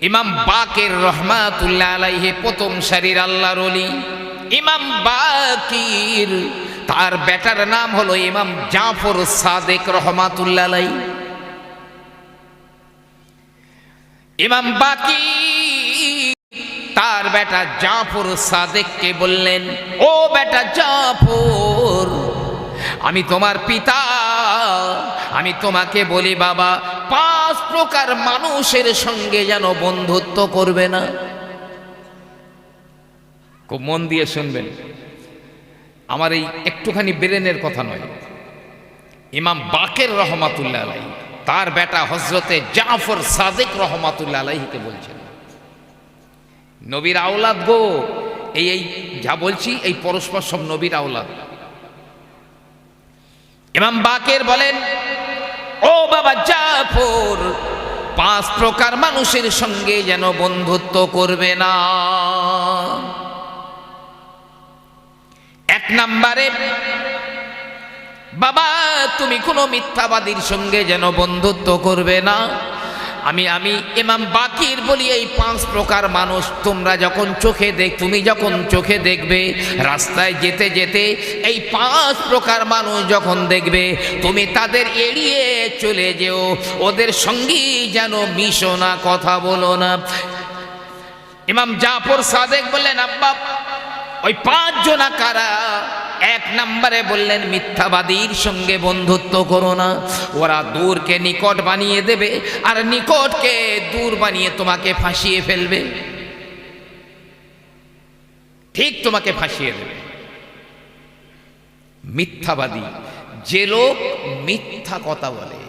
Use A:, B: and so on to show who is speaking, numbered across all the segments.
A: ইমাম বাকের রহমাতুল্লাহ আলাইহি প্রথম সারির আল্লাহর ওলি ইমাম বাকির, তার বেটার নাম হলো ইমাম জাফর সাদেক রহমাতুল্লাহ আলাইহি। ইমাম বাকি তার বেটা জাফর সাদেককে বললেন, ও বেটা জাফর, আমি তোমার পিতা, আমি তোমাকে বলি বাবা, 5 প্রকার মানুষের সঙ্গে যেন বন্ধুত্ব করবে না। খুব মন দিয়ে শুনবেন, আমার এই একটুখানি ব্রেনের কথা নয়। ইমাম বাকের রহমাতুল্লাহ আলাইহি তার বেটা হযরতে জাফর সাদেক রহমাতুল্লাহ আলাইহিকে বলছেন, নবীর আওলাদ গো, এই যা বলছি এই পরস্পর সব নবীর আওলাদ। ইমাম বাকের বলেন, ও বাবা জাফর, 5 প্রকার মানুষের সঙ্গে যেন বন্ধুত্ব করবে না। 1 নম্বরে, বাবা তুমি কোনো মিথ্যাবাদীর সঙ্গে যেন বন্ধুত্ব করবে না। আমি ইমাম বাকির বলি, এই 5 প্রকার মানুষ তুমি যখন চোখে দেখবে, রাস্তায় যেতে যেতে এই 5 প্রকার মানুষ যখন দেখবে, তুমি তাদের এড়িয়ে চলে যেও, ওদের সঙ্গেই যেন মিশো না, কথা বলো না। ইমাম জাফর সাদেক বললেন, আব্বা ওই 5 জনা কারা? 1 নম্বরে বললেন, মিথ্যাবাদীর সঙ্গে বন্ধুত্ব করো না, ওরা দূরকে নিকট বানিয়ে দেবে আর নিকটকে দূর বানিয়ে তোমাকে ফাঁসিয়ে ফেলবে, ঠিক তোমাকে ফাঁসিয়ে দেবে। মিথ্যাবাদী যে লোক মিথ্যা কথা বলে,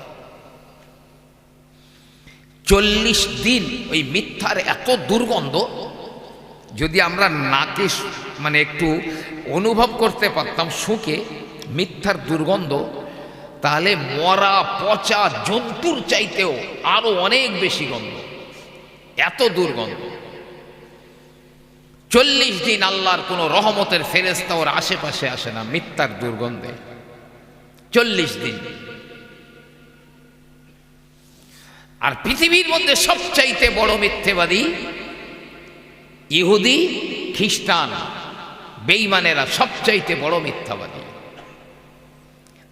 A: 40 দিন ওই মিথ্যার এত দুর্গন্ধ, যদি আমরা নাকে মানে একটু অনুভব করতে পারতাম শুকে মিথ্যার দুর্গন্ধ, তাহলে মরা পচা জন্তুর চাইতেও আরো অনেক বেশি গন্ধ, এত দুর্গন্ধ। 40 দিন আল্লাহর কোনো রহমতের ফেরেশতা ওর আশেপাশে আসে না মিথ্যার দুর্গন্ধে, 40 দিন। আর পৃথিবীর মধ্যে সবচাইতে বড় মিথ্যেবাদী ইহুদি খ্রিস্টান বেঈমানেরা, সবচাইতে বড় মিথ্যাবাদী।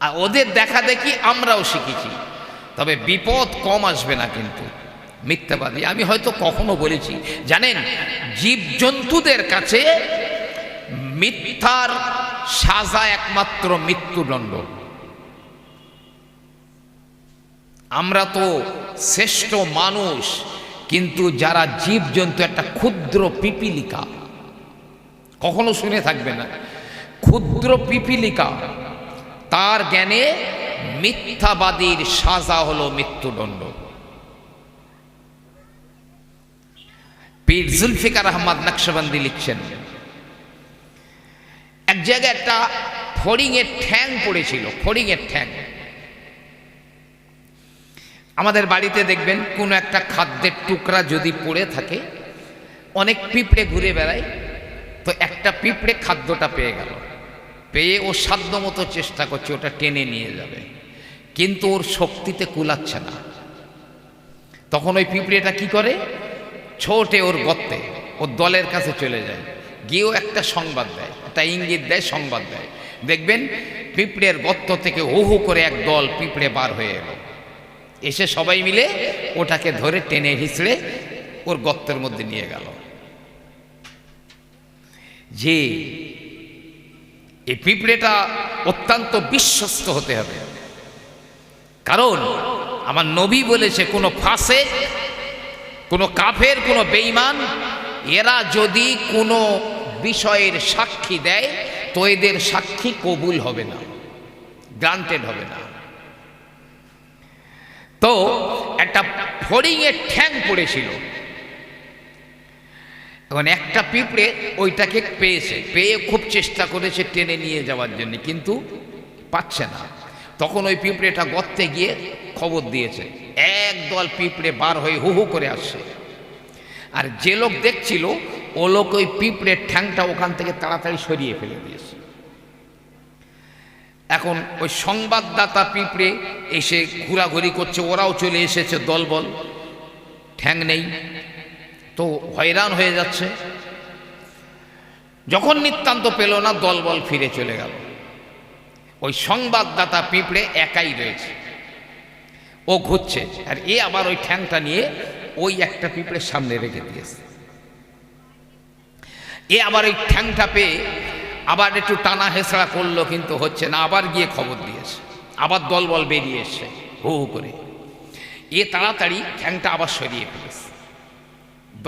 A: আর ওদের দেখা দেখি আমরাও শিখেছি, তবে বিপদ কম আসবে না কিন্তু মিথ্যাবাদী। আমি হয়তো কখনো বলেছি, জানেন জীবজন্তুদের কাছে মিথ্যার সাজা একমাত্র মৃত্যুদণ্ড। আমরা তো শ্রেষ্ঠ মানুষ, কিন্তু যারা জীবজন্তু, একটা ক্ষুদ্র পিপিলিকা, কখনো শুনে থাকবে না, ক্ষুদ্র পিপিলিকা, তার জ্ঞানে মিথ্যাবাদীর সাজা হলো মৃত্যুদণ্ড। পীর জুলফিকার আহমদ নকশবন্দি লিখছেন, এক জায়গায় একটা ফড়িংয়ের ঠ্যাং পড়েছিল, ফড়িংয়ের ঠ্যাং। আমাদের বাড়িতে দেখবেন কোনো একটা খাদ্যের টুকরা যদি পড়ে থাকে, অনেক পিঁপড়ে ঘুরে বেড়ায়, তো একটা পিঁপড়ে খাদ্যটা পেয়ে গেল, পেয়ে ও সাধ্য মতো চেষ্টা করছে ওটা টেনে নিয়ে যাবে, কিন্তু ওর শক্তিতে কুলাচ্ছে না। তখন ওই পিঁপড়েটা কি করে, ছোটে ওর গর্তে ওর দলের কাছে চলে যায়, গিয়েও একটা সংবাদ দেয়, একটা ইঙ্গিত দেয়, সংবাদ দেয়। দেখবেন পিঁপড়ের গর্ত থেকে হু হু করে এক দল পিঁপড়ে বার হয়ে এলো, এসে সবাই মিলে ওটাকে ধরে টেনে হিঁচড়ে ওর গর্তের মধ্যে নিয়ে গেল। যে এই পিঁপড়েটা অত্যন্ত বিশ্বস্ত হতে হবে, কারণ আমার নবী বলেছে, কোনো ফাসিক, কোনো কাফের, কোনো বেঈমান, এরা যদি কোনো বিষয়ের সাক্ষী দেয় তো এদের সাক্ষী কবুল হবে না, গ্রান্টেড হবে না। তো একটা ফড়িংয়ের ঠ্যাং পড়েছিল, এখন একটা পিঁপড়ে ওইটাকে পেয়েছে, পেয়ে খুব চেষ্টা করেছে টেনে নিয়ে যাওয়ার জন্য, কিন্তু পাচ্ছে না। তখন ওই পিঁপড়েটা গর্তে গিয়ে খবর দিয়েছে, একদল পিঁপড়ে বার হয়ে হু হু করে আসছে। আর যে লোক দেখছিল ও লোক ওই পিঁপড়ের ঠ্যাংটা ওখান থেকে তাড়াতাড়ি সরিয়ে ফেলে দিয়েছে। এখন ওই সংবাদদাতা পিঁপড়ে এসে ঘোরাঘুরি করছে, ওরাও চলে এসেছে দলবল, ঠ্যাং নেই। তো হয়রান হয়ে যাচ্ছে। যখন নিতান্ত পেল না, দলবল ফিরে চলে গেল। ওই সংবাদদাতা পিঁপড়ে একাই রয়েছে, ও ঘুরছে, আর এ আবার ওই ঠ্যাংটা নিয়ে ওই একটা পিঁপড়ের সামনে রেখে দিয়েছে। এ আবার ওই ঠ্যাংটা পেয়ে আবার একটু টানা হেঁচড়া করলো, কিন্তু হচ্ছে না। আবার গিয়ে খবর দিয়েছে, আবার দলবল বেরিয়ে এসছে হু হু করে। এ তাড়াতাড়ি ঠ্যাংটা আবার সরিয়ে ফেলেছে।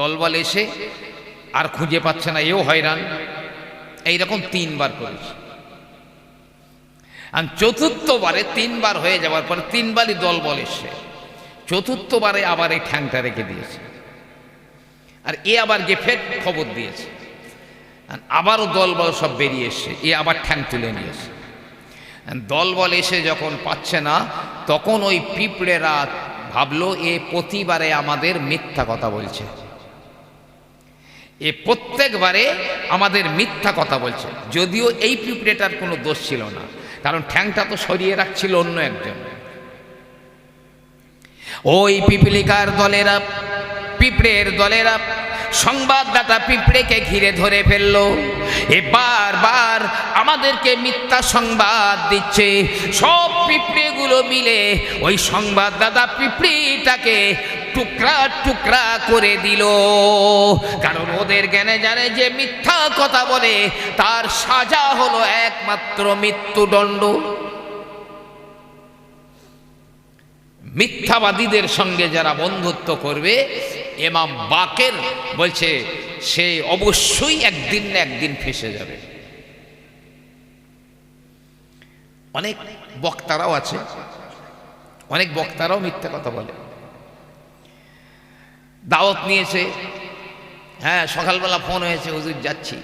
A: দলবল এসে আর খুঁজে পাচ্ছে না, এও হয়রান। এইরকম 3 বার করেছে। আর চতুর্থবারে 3 বার হয়ে যাওয়ার পরে 3 বারই দলবল এসছে। চতুর্থবারে আবার এই ঠ্যাংটা রেখে দিয়েছে, আর এ আবার গিয়ে ফের খবর দিয়েছে। আবারও দলবল সব বেরিয়ে এসছে, এ আবার ঠ্যাং তুলে নিয়েছে। দলবল এসে যখন পাচ্ছে না, তখন ওই পিঁপড়েরা ভাবলো এ প্রতিবারে আমাদের মিথ্যা কথা বলছে, এ প্রত্যেকবারে আমাদের মিথ্যা কথা বলছে। যদিও এই পিঁপড়েটার কোনো দোষ ছিল না, কারণ ঠ্যাংটা তো সরিয়ে রাখছিল অন্য একজন। ওই পিপলিকার দলেরা, পিঁপড়ের দলেরা সংবাদদাতা পিঁপড়েকে ঘিরে ধরে ফেললো। এ বারবার আমাদেরকে মিথ্যা সংবাদ দিচ্ছে। সব পিঁপড়েগুলো মিলে ওই সংবাদদাতা পিঁপড়িটাকে টুকরা টুকরা করে দিল। কারণ ওদের জ্ঞানে জানে যে মিথ্যা কথা বলে তার সাজা হলো একমাত্র মৃত্যুদণ্ড। মিথ্যাবাদীদের সঙ্গে যারা বন্ধুত্ব করবে, ইমাম বাকের বলছে সে অবশ্যই একদিন না একদিন ফেঁসে যাবে। অনেক বক্তারাও আছে, অনেক বক্তারাও মিথ্যা কথা বলে। দাওয়াত নিয়েছে, হ্যাঁ সকালবেলা ফোন হয়েছে, হুজুর যাচ্ছি।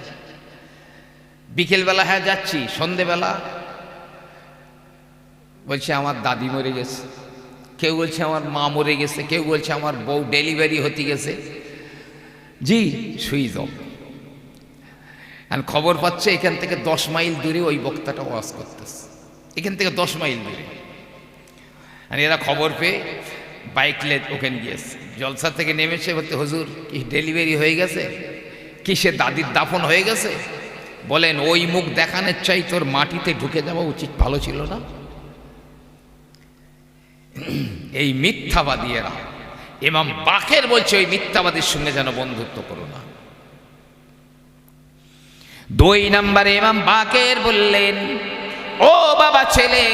A: বিকেলবেলা হ্যাঁ যাচ্ছি। সন্ধেবেলা বলছে আমার দাদি মরে গেছে, কেউ বলছে আমার মা মরে গেছে, কেউ বলছে আমার বউ ডেলিভারি হতে গেছে। জি সুইচ অফ। আর খবর পাচ্ছে এখান থেকে 10 মাইল দূরে ওই বক্তাটা ওয়াজ করতেছে, এখান থেকে 10 মাইল দূরে। আর এরা খবর পেয়ে বাইক লে ওখানে গিয়েছে। জলসা থেকে নেমেছে, বলতে হুজুর কি ডেলিভারি হয়ে গেছে, কি সে দাদির দাফন হয়ে গেছে? বলেন ওই মুখ দেখানোর চাই তোর মাটিতে ঢুকে যাওয়া উচিত ভালো ছিল না? এই মিথ্যাবাদী এরা। ইমাম বাকের বলছে ওই মিথ্যাবাদীর সঙ্গে যেন বন্ধুত্ব করো না। 2 নম্বরে ইমাম বাকের বললেন, ও বাবা ছেলে,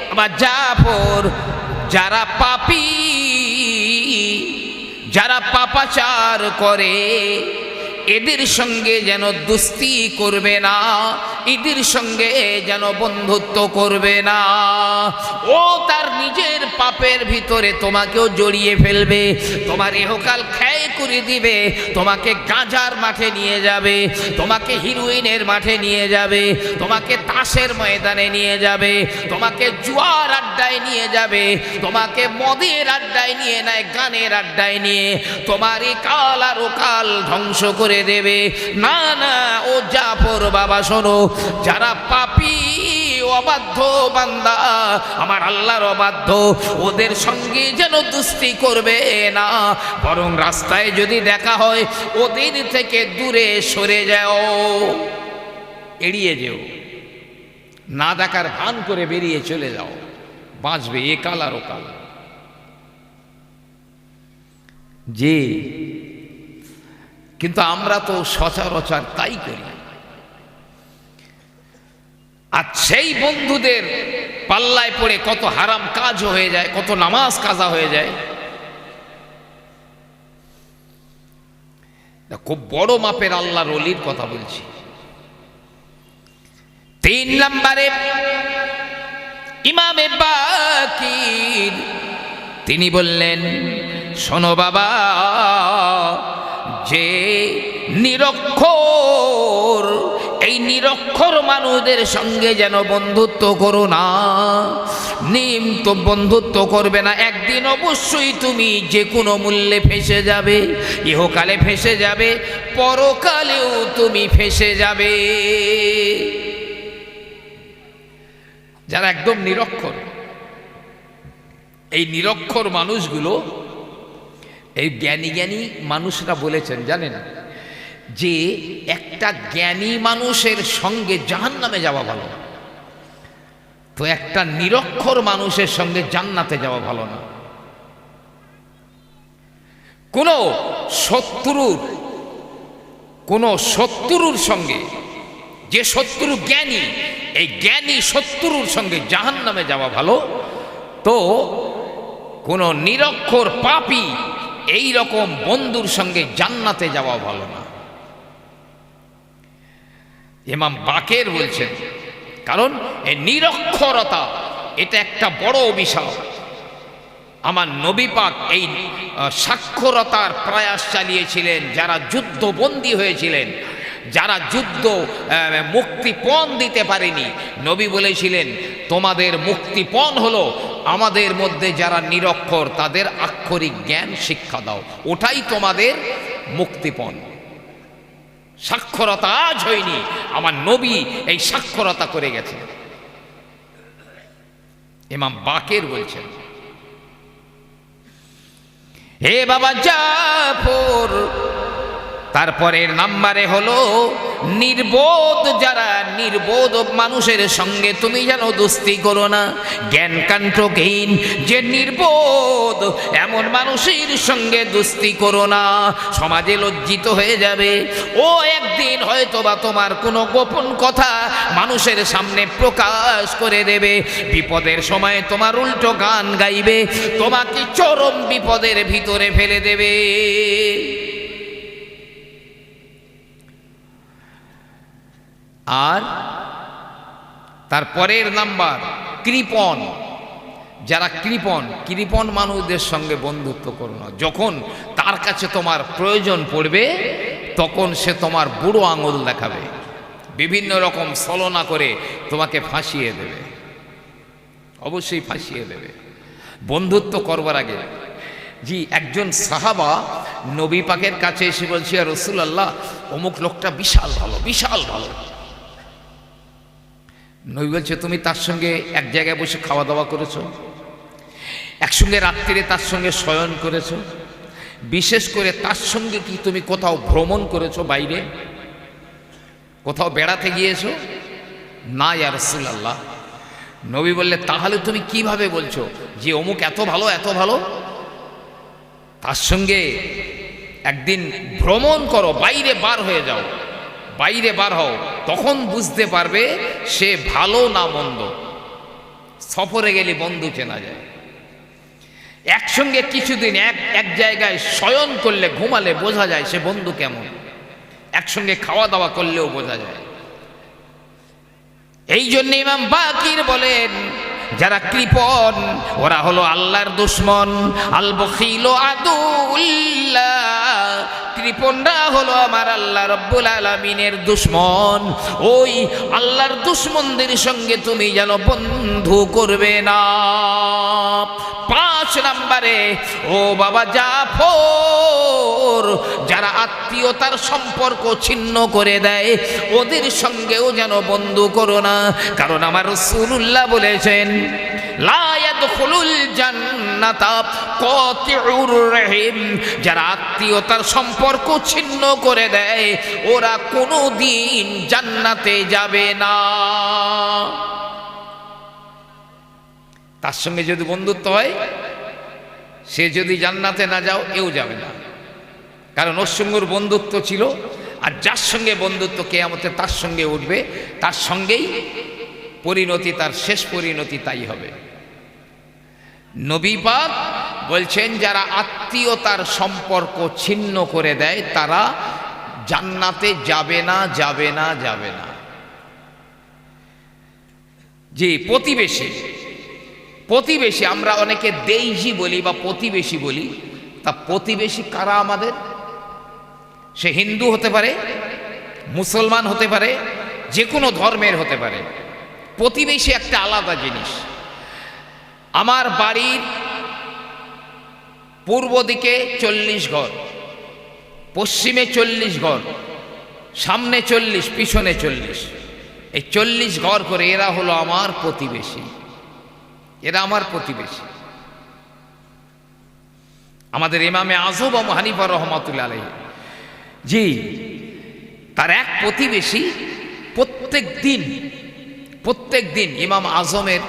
A: বাবা জাফর, যারা পাপী, যারা পাপাচার করে এদের সঙ্গে যেন দোস্তি করবে না, এদের সঙ্গে যেন বন্ধুত্ব করবে না। ও তার নিজের পাপের ভিতরে তোমাকেও জড়িয়ে ফেলবে, তোমার ইহকাল ক্ষয় করে দিবে, তোমাকে গাঁজার মাঠে নিয়ে যাবে, তোমাকে হিরোইনের মাঠে নিয়ে যাবে, তোমাকে তাসের ময়দানে নিয়ে যাবে, তোমাকে জুয়ার আড্ডায় নিয়ে যাবে, তোমাকে মদের আড্ডায় নিয়ে নেয়, গানের আড্ডায় নিয়ে তোমার কাল আর ওকাল ধ্বংস করে দেবে। না না, ও জাফর বাবা শোনো, যারা পাপী অবাধ্য বান্দা, আমার আল্লাহর অবাধ্য, ওদের সঙ্গে যেন দোস্তি করবে না, বরং রাস্তায় যদি দেখা হয় ওদের থেকে দূরে সরে যাও, এড়িয়ে যেও, না দেখার ভান করে বেরিয়ে চলে যাও, বাঁচবে একাল আর ওকাল। জি, কিন্তু আমরা তো সচরাচর তাই করি। আর সেই বন্ধুদের পাল্লায় পড়ে কত হারাম কাজ হয়ে যায়, কত নামাজ কাজা হয়ে যায়। খুব বড় মাপের আল্লাহর ওলির কথা বলছি। 3 নম্বরে ইমামে বাকির তিনি বললেন, শোনো বাবা, যে নিরক্ষর, এই নিরক্ষর মানুষদের সঙ্গে যেন বন্ধুত্ব করো না, নিয়মিত বন্ধুত্ব করবে না। একদিন অবশ্যই তুমি যে কোনো মূল্যে ফেঁসে যাবে, ইহকালে ফেঁসে যাবে, পরকালেও তুমি ফেঁসে যাবে। যারা একদম নিরক্ষর, এই নিরক্ষর মানুষগুলো এই জ্ঞানী জ্ঞানী মানুষরা বলেছেন জানেন, যে একটা জ্ঞানী মানুষের সঙ্গে জাহান্নামে যাওয়া ভালো, তো একটা নিরক্ষর মানুষের সঙ্গে জান্নাতে যাওয়া ভালো না। কোনো শত্রুর সঙ্গে, যে শত্রু জ্ঞানী, এই জ্ঞানী শত্রুর সঙ্গে জাহান্নামে যাওয়া ভালো, তো কোনো নিরক্ষর পাপী এই রকম বন্ধুর সঙ্গে জান্নাতে যাওয়া ভালো না। ইমাম বাকের বলছেন, কারণ এই নিরক্ষরতা এটা একটা বড় অভিশাপ। আমার নবী পাক এই সাক্ষরতার প্রয়াস চালিয়েছিলেন যারা যুদ্ধবন্দী হয়েছিলেন, যারা যুদ্ধ মুক্তিপণ দিতে পারেনি। নবী বলেছিলেন, তোমাদের মুক্তিপণ হলো আমাদের মধ্যে যারা নিরক্ষর তাদের আক্ষরিক জ্ঞান শিক্ষা দাও, ওটাই তোমাদের মুক্তিপণ। সাক্ষরতা আজ হয়নি, আমার নবী এই সাক্ষরতা করে গেছে। ইমাম বাকের বলছেন, হে বাবা জাফর, তারপরের নাম্বারে হলো নির্বোধ। যারা নির্বোধ মানুষের সঙ্গে তুমি যেন দোস্তি করো না। জ্ঞান কাণ্ঠহীন যে নির্বোধ এমন মানুষের সঙ্গে দোস্তি করো না, সমাজে লজ্জিত হয়ে যাবে। ও একদিন হয়তো বা তোমার কোনো গোপন কথা মানুষের সামনে প্রকাশ করে দেবে, বিপদের সময় তোমার উল্টো গান গাইবে, তোমাকে চরম বিপদের ভিতরে ফেলে দেবে। আর তারপরের নাম্বার কৃপণ। যারা কৃপণ মানুষদের সঙ্গে বন্ধুত্ব করো না। যখন তার কাছে তোমার প্রয়োজন পড়বে তখন সে তোমার বুড়ো আঙুল দেখাবে, বিভিন্ন রকম ছলনা করে তোমাকে ফাঁসিয়ে দেবে, অবশ্যই ফাঁসিয়ে দেবে। বন্ধুত্ব করবার আগে জি একজন সাহাবা নবী পাকের কাছে এসে বলছে, ইয়া রাসূলুল্লাহ, অমুক লোকটা বিশাল ভালো, বিশাল ভালো। নবী বলছে, তুমি তার সঙ্গে এক জায়গায় বসে খাওয়া দাওয়া করেছো, একসঙ্গে রাত্রিরে তার সঙ্গে শয়ন করেছো, বিশেষ করে তার সঙ্গে কি তুমি কোথাও ভ্রমণ করেছো, বাইরে কোথাও বেড়াতে গিয়েছো? না ইয়া রাসূলুল্লাহ। নবী বললে, তাহলে তুমি কিভাবে বলছো যে অমুক এত ভালো, এত ভালো? তার সঙ্গে একদিন ভ্রমণ করো, বাইরে বার হয়ে যাও, বাইরে বার হও, তখন বুঝতে পারবে সে ভালো না মন্দ। সফরে গেলে বন্ধু চেনা যায়। একসঙ্গে কিছুদিন এক জায়গায় শয়ন করলে, ঘুমালে বোঝা যায় সে বন্ধু কেমন। একসঙ্গে খাওয়া দাওয়া করলেও বোঝা যায়। এই জন্য ইমাম বাকির বলেন, যারা কৃপণ ওরা হলো আল্লাহর দুশমন। আল বখিল আদুল্লাহ, কৃপণরা হলো আমার আল্লাহ রব্বুল আলামিনের দুশমন। ওই আল্লাহর দুশমনদের সঙ্গে তুমি যেন বন্ধু করবে না। 5 নম্বরে, ও বাবা জাফর, যারা আত্মীয়তার সম্পর্ক ছিন্ন করে দেয় ওদের সঙ্গেও যেন বন্ধু করো না। কারণ আমার রাসূলুল্লাহ বলেছেন, লা ইয়াদখুলুল জান্নাতা কাতিউর রহিম, যারা আত্মীয়তার সম্পর্ক ছিন্ন করে দেয় ওরা কোনোদিন জান্নাতে যাবে না। তার সঙ্গে যদি বন্ধুত্ব হয়, সে যদি জান্নাতে না যাও, এও যাবে না। কারণ ওর সঙ্গে বন্ধুত্ব ছিল, আর যার সঙ্গে বন্ধুত্ব কিয়ামতে তার সঙ্গে উঠবে, তার সঙ্গেই পরিণতি, তার শেষ পরিণতি তাই হবে। নবী পাক বলছেন, যারা আত্মীয়তার সম্পর্ক ছিন্ন করে দেয় তারা জান্নাতে যাবে না, যাবে না, যাবে না। জি প্রতিবেশী আমরা অনেকে দেইজি বলি বা প্রতিবেশী বলি। তা প্রতিবেশী কারা আমাদের? সে হিন্দু হতে পারে, মুসলমান হতে পারে, যে কোনো ধর্মের হতে পারে। প্রতিবেশী একটা আলাদা জিনিস। আমার বাড়ির পূর্ব দিকে 40 ঘর, পশ্চিমে 40 ঘর, সামনে 40, পিছনে 40, এই 40 ঘর করে এরা হলো আমার প্রতিবেশী। এরা আমার প্রতিবেশী। আমাদের ইমামে আযম আবু হানিফা রাহমাতুল্লাহ আলাইহি, জি, তার এক প্রতিবেশী প্রত্যেক দিন ইমাম আজমের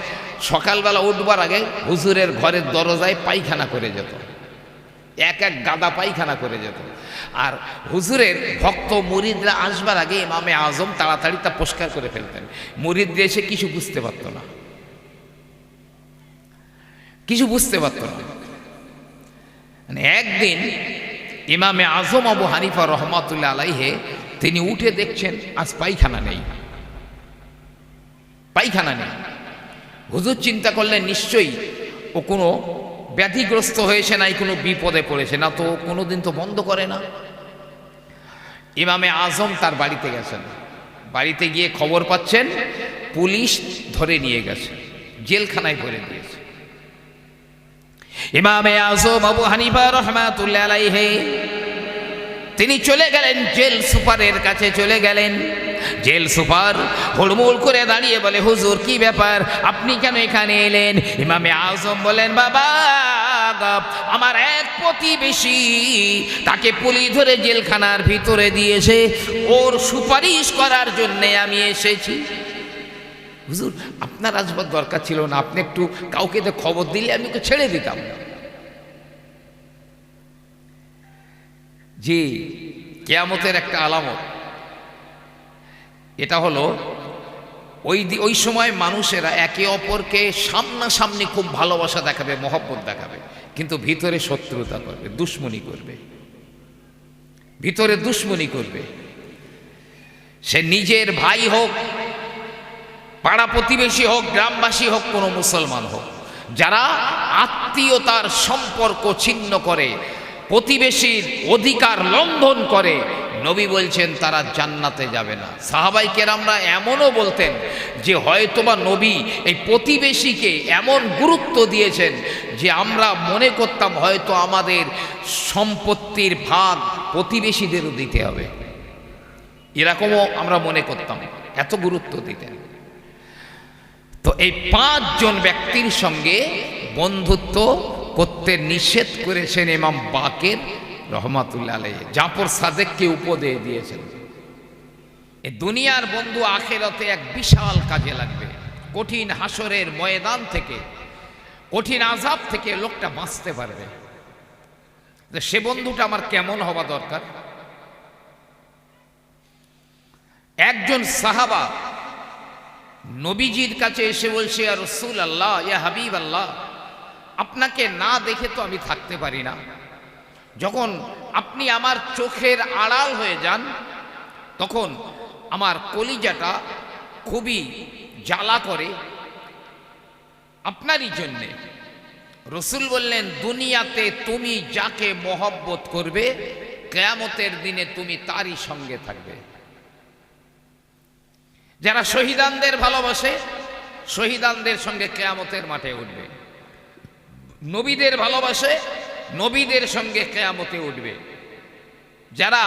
A: সকালবেলা উঠবার আগে হুজুরের ঘরের দরজায় পায়খানা করে যেত, এক গাদা পায়খানা করে যেত। আর হুজুরের ভক্ত মুরিদরা আসবার আগে ইমামে আজম তাড়াতাড়ি তা পরিষ্কার করে ফেলতেন। মুরিদরা এসে কিছু বুঝতে পারত না, মানে একদিন ইমামে আজম আবু হানিফা রহমাতুল্লাহ আলাইহি তিনি উঠে দেখছেন আজ পায়খানা নেই। হুজুর চিন্তা করলেন নিশ্চয়ই ও কোনো ব্যাধিগ্রস্ত হয়েছে, নাই কোনো বিপদে পড়েছে, না তো কোনোদিন তো বন্ধ করে না। ইমামে আজম তার বাড়িতে গেছেন, বাড়িতে গিয়ে খবর পাচ্ছেন পুলিশ ধরে নিয়ে গেছে, জেলখানায় ভরে দিয়েছে। ইমামে আজম আবু হানিফা রাহমাতুল্লাহ আলাইহি তিনি চলে গেলেন জেল সুপারের কাছে চলে গেলেন। জেল সুপার হুড়মুড় করে দাঁড়িয়ে বলে, হুজুর কি ব্যাপার, আপনি কেন এখানে এলেন? ইমামে আজম বলেন, বাবা আমার এক প্রতিবেশী, তাকে পুলিশ ধরে জেলখানার ভিতরে দিয়েছে, ওর সুপারিশ করার জন্যে আমি এসেছি। হুজুর আপনার আসবার দরকার ছিল না, আপনি একটু কাউকে খবর দিলে আমি ওকে ছেড়ে দিতাম। জি, কিয়ামতের একটা আলামত এটা হলো ওই সময় মানুষেরা একে অপরকে সামনাসামনি খুব ভালোবাসা দেখাবে, মহব্বত দেখাবে, কিন্তু ভিতরে শত্রুতা করবে, দুশ্মনী করবে। সে নিজের ভাই হোক, পাড়া প্রতিবেশী হোক, গ্রামবাসী হোক, কোনো মুসলমান হোক, যারা আত্মীয়তার সম্পর্ক ছিন্ন করে, প্রতিবেশীর অধিকার লঙ্ঘন করে, নবী বলছেন তারা জান্নাতে যাবে না। সাহাবাই কেরামরা এমনও বলতেন যে হয়তোবা নবী এই প্রতিবেশীকে এমন গুরুত্ব দিয়েছেন যে আমরা মনে করতাম হয়তো আমাদের সম্পত্তির ভাগ প্রতিবেশীদেরও দিতে হবে, এরকমও আমরা মনে করতাম, এত গুরুত্ব দিতেন। তো এই 5 জন ব্যক্তির সঙ্গে বন্ধুত্ব করতে নিষেধ করেছেন ইমাম বাকের রহমাতুল্লাহ আলাইহি। জাফর সাদেককে উপদেশ দিয়েছেন, এই দুনিয়ার বন্ধু আখিরাতে এক বিশাল কাজে লাগবে। কঠিন হাসরের ময়দান থেকে, কঠিন আযাব থেকে লোকটা বাঁচতে পারবে। সে বন্ধুটা আমার কেমন হওয়া দরকার? একজন সাহাবা নবীজির কাছে এসে বলছে, ইয়া রাসূলুল্লাহ, ইয়া হাবিবাল্লাহ, আপনাকে না দেখে তো আমি থাকতে পারি না। যখন আপনি আমার চোখের আড়াল হয়ে যান তখন আমার কলিজাটা খুবই জ্বালা করে আপনারই জন্যে। রসুল বললেন, দুনিয়াতে তুমি যাকে মহব্বত করবে কিয়ামতের দিনে তুমি তারই সঙ্গে থাকবে। যারা শহীদানদের ভালোবাসে, শহীদানদের সঙ্গে কিয়ামতের মাঠে উঠবে। নবীদের ভালোবাসে, নবীদের সঙ্গে কিয়ামতে উঠবে। যারা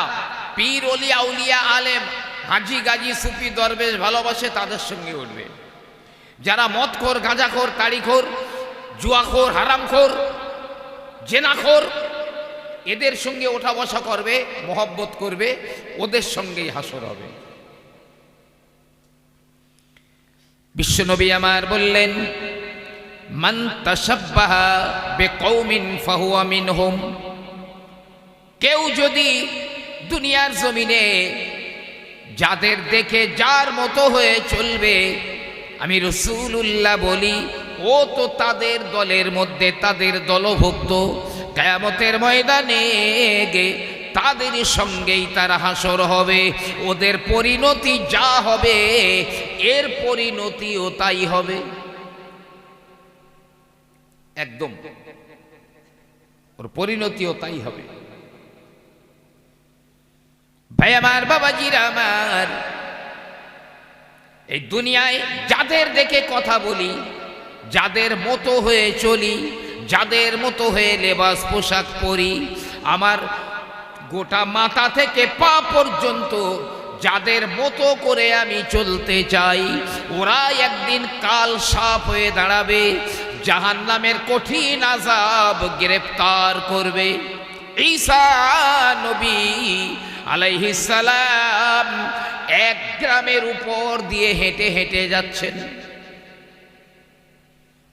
A: পীর ওলি আউলিয়া আলেম হাজি গাজী সুফি দরবেশ ভালোবাসে, তাদের সঙ্গে উঠবে। যারা মদখোর, গাঁজাখোর, তাড়িখোর, জুয়াখোর, হারামখোর, জেনাখোর, এদের সঙ্গে ওঠা বসা করবে, মহব্বত করবে, ওদের সঙ্গেই হাসর হবে। বিশ্বনবী আমার বললেন, মান তাশাব্বাহা বিকওমিন ফাহুয়া মিনহুম। কেউ যদি দুনিয়ার জমিনে যাদের দেখে যার মতো হয়ে চলবে, আমি রাসূলুল্লাহ বলি ও তো তাদের দলের মধ্যে, তাদের দলভুক্ত। কিয়ামতের ময়দানে তাদের সঙ্গেই তারা হাসর হবে। ওদের পরিণতি যা হবে এর পরিণতিও তাই হবে, একদম ওর পরিণতিও তাই হবে। ভাই আমার, বাবাজিরা আমার, এই দুনিয়ায় যাদের দেখে কথা বলি, যাদের মতো হয়ে চলি, যাদের মতো হয়ে লেবাস পোশাক পরি, আমার গোটা মাথা থেকে পা পর্যন্ত যাদের মতো করে আমি চলতে চাই, ওরা একদিন কাল সাপ হয়ে দাঁড়াবে। জাহান্নামের কঠিন আযাব গ্রেফতার করবে। ঈসা নবী আলাইহিস সালাম এক গ্রামের উপর দিয়ে হেঁটে হেঁটে যাচ্ছেন,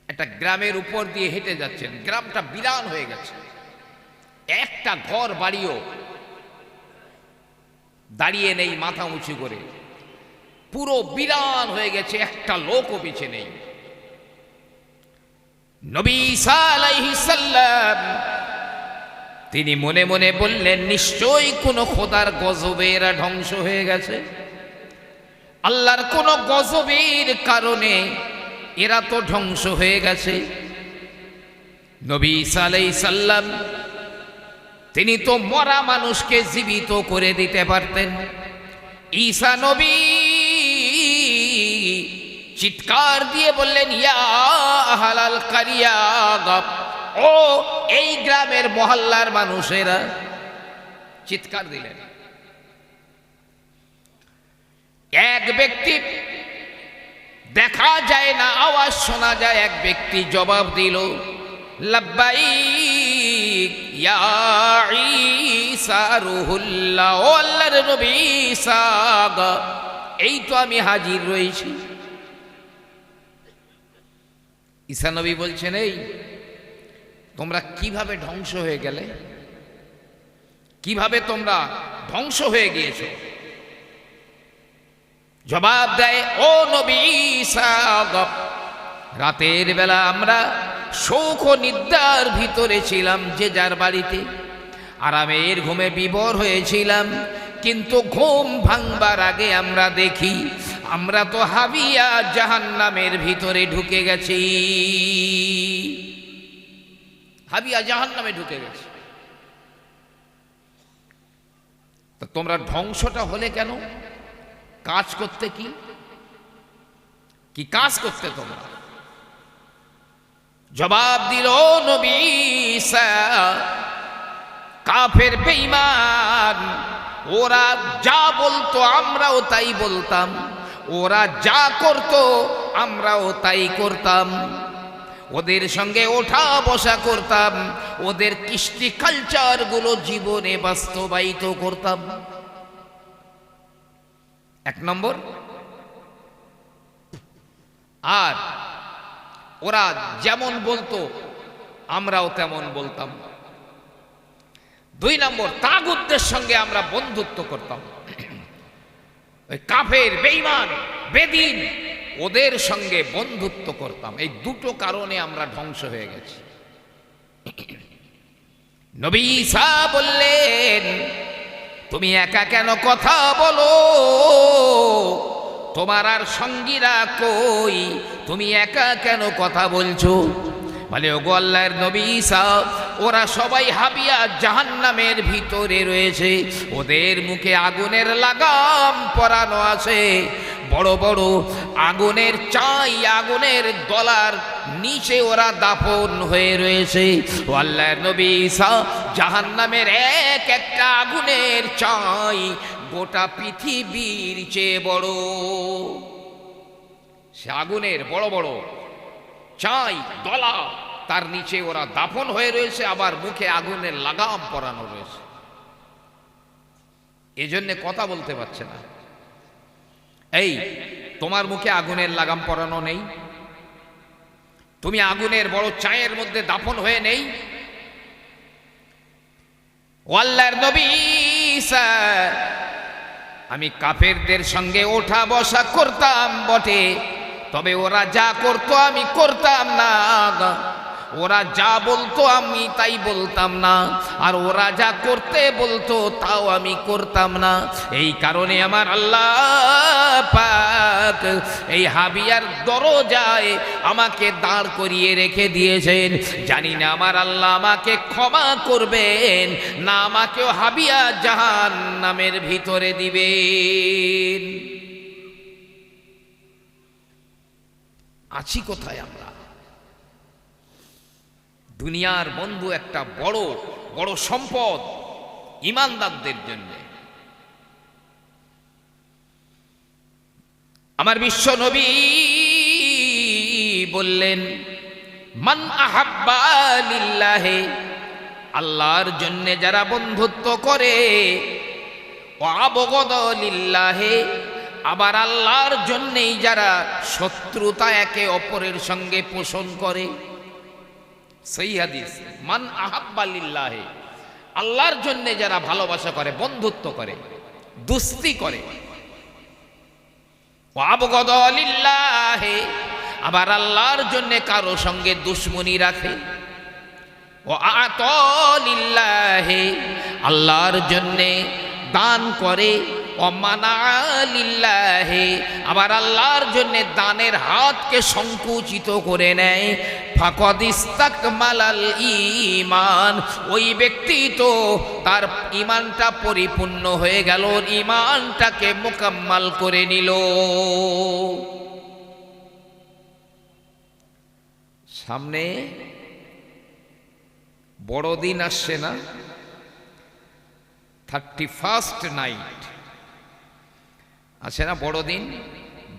A: একটা গ্রামের উপর দিয়ে হেঁটে যাচ্ছেন। গ্রামটা বিরান হয়ে গেছে, একটা ঘর বাড়িও দাঁড়িয়ে নেই মাথা উঁচু করে, পুরো বিরান হয়ে গেছে, একটা লোকও পিছে নেই। নবী ঈসা আলাইহিস সালাম তিনি মনে মনে বললেন, নিশ্চয়ই কোনো খোদার গজবে এরা ধ্বংস হয়ে গেছে, আল্লাহর কোনো গজবের কারণে এরা তো ধ্বংস হয়ে গেছে। নবী ঈসা আলাইহিস সালাম তিনি তো মরা মানুষকে জীবিত করে দিতে পারতেন। ঈসা নবী চিৎকার দিয়ে বললেন, ইয়া আহলাল কারিয়া, ও এই গ্রামের মহল্লার মানুষেরা, চিৎকার দিলেন। এক ব্যক্তি, দেখা যায় না আওয়াজ শোনা যায়, এক ব্যক্তি জবাব দিল, লাব্বাইক ইয়া ঈসা রুহুল্লাহ, ও আল্লাহর নবী ঈসা, এই তো আমি হাজির রয়েছি। ঈসা নবী বলছেন, এই তোমরা কিভাবে ধ্বংস হয়ে গেলে, কিভাবে তোমরা ধ্বংস হয়ে গিয়েছো? জবাব দেয়, ও নবী ঈসা, রাতের বেলা আমরা শোক ও নিদ্রার ভিতরে ছিলাম, যে যার বাড়িতে আরামের ঘুমে বিভোর হয়েছিলাম, কিন্তু ঘুম ভাঙবার আগে আমরা দেখি আমরা তো হাবিয়া জাহান্নামের ভিতরে ঢুকে গেছি, হাবিয়া জাহান্নামে ঢুকে গেছি। তো তোমরা ধ্বংসটা হলে কেন? কাজ করতে কি কি কাজ করতে তোমরা? জবাব দিল নবী ঈসা, কাফের বেঈমান ওরা যা বলতো আমরাও তাই বলতাম, ওরা যা করতো আমরাও তাই করতাম, ওদের সঙ্গে ওঠা বসা করতাম, ওদের কৃষ্টি কালচার গুলো জীবনে বাস্তবায়িত করতাম। এক নম্বর। আর ওরা যেমন বলতো আমরাও তেমন বলতাম। দুই নম্বর, তাগুতদের সঙ্গে আমরা বন্ধুত্ব করতাম, ওই কাফের বেঈমান বেদিন ওদের সঙ্গে বন্ধুত্ব করতাম। এই দুটো কারণে আমরা ধ্বংস হয়ে গেছি। নবী ঈসা বললেন, তুমি একা কেন কথা বলো? তোমার আর সঙ্গীরা কই? তুমি একা কেন কথা বলছো? বলে, ওগো আল্লাহর নবী ঈসা, ওরা সবাই হাবিয়া জাহান্নামের ভিতরে রয়েছে, ওদের মুখে আগুনের লাগাম পরানো আছে, বড় বড় আগুনের চাই, আগুনের দলার নিচে ওরা দাফন হয়ে রয়েছে। ও আল্লাহর নবী ঈসা, জাহান্নামের এক একটা আগুনের চাই গোটা পৃথিবীর চেয়ে বড়। সে আগুনের বড় বড় চাই দলা, তার নিচে ওরা দাফন হয়ে রয়েছে, আবার মুখে আগুনের লাগাম পরানো রয়েছে। এজন্য কথা বলতে পারছে না। এই তোমার মুখে আগুনের লাগাম পরানো নেই? তুমি আগুনের বড় চায়ের মধ্যে দাফন হয়ে নেই? ও আল্লাহর নবী ঈসা, আমি কাফেরদের সঙ্গে ওঠা বসা করতাম বটে, তবে ওরা যা করতো আমি করতাম না, ওরা যা বলতো আমি তাই বলতাম না, আর ওরা যা করতে বলতো তাও আমি করতাম না। এই কারণে আমার আল্লাহ পাক এই হাবিয়ার দরজায় আমাকে দাঁড় করিয়ে রেখে দিয়েছেন। জানি না আমার আল্লাহ আমাকে ক্ষমা করবেন না আমাকেও হাবিয়া জাহান্নামের ভিতরে দিবেন। আছি কোথায় আমরা? দুনিয়ার বন্ধু একটা বড় বড় সম্পদ ঈমানদারদের জন্য। আমার বিশ্ব নবী বললেন, মান আহাব্বা লিল্লাহি, আল্লাহর জন্য যারা বন্ধুত্ব করে, ও আবগদা লিল্লাহি, আবার আল্লাহর জন্যই যারা শত্রুতা একে অপরের সঙ্গে পোষণ করে। সেই হাদিস, মান আহাব্বা লিল্লাহি, আল্লাহর জন্য যারা ভালোবাসা করে, বন্ধুত্ব করে, দুস্তি করে, ও আবগদা লিল্লাহি, আবার আল্লাহর জন্য কারো সঙ্গে দুশ্মনী রাখে, ও আতা লিল্লাহি, আল্লাহর জন্য দান করে, ও মানা লিল্লাহি, আবার আল্লাহর জন্য দানের হাতকে সংকুচিত করে নেয়, ফাকাদ ইস্তাকমালাল ঈমান, ওই ব্যক্তি তো তার ঈমানটা পরিপূর্ণ হয়ে গেল, ঈমানটাকে মুকাম্মাল করে নিল। সামনে বড়দিন আসছে না, 31st নাইট আছে না বড়দিন।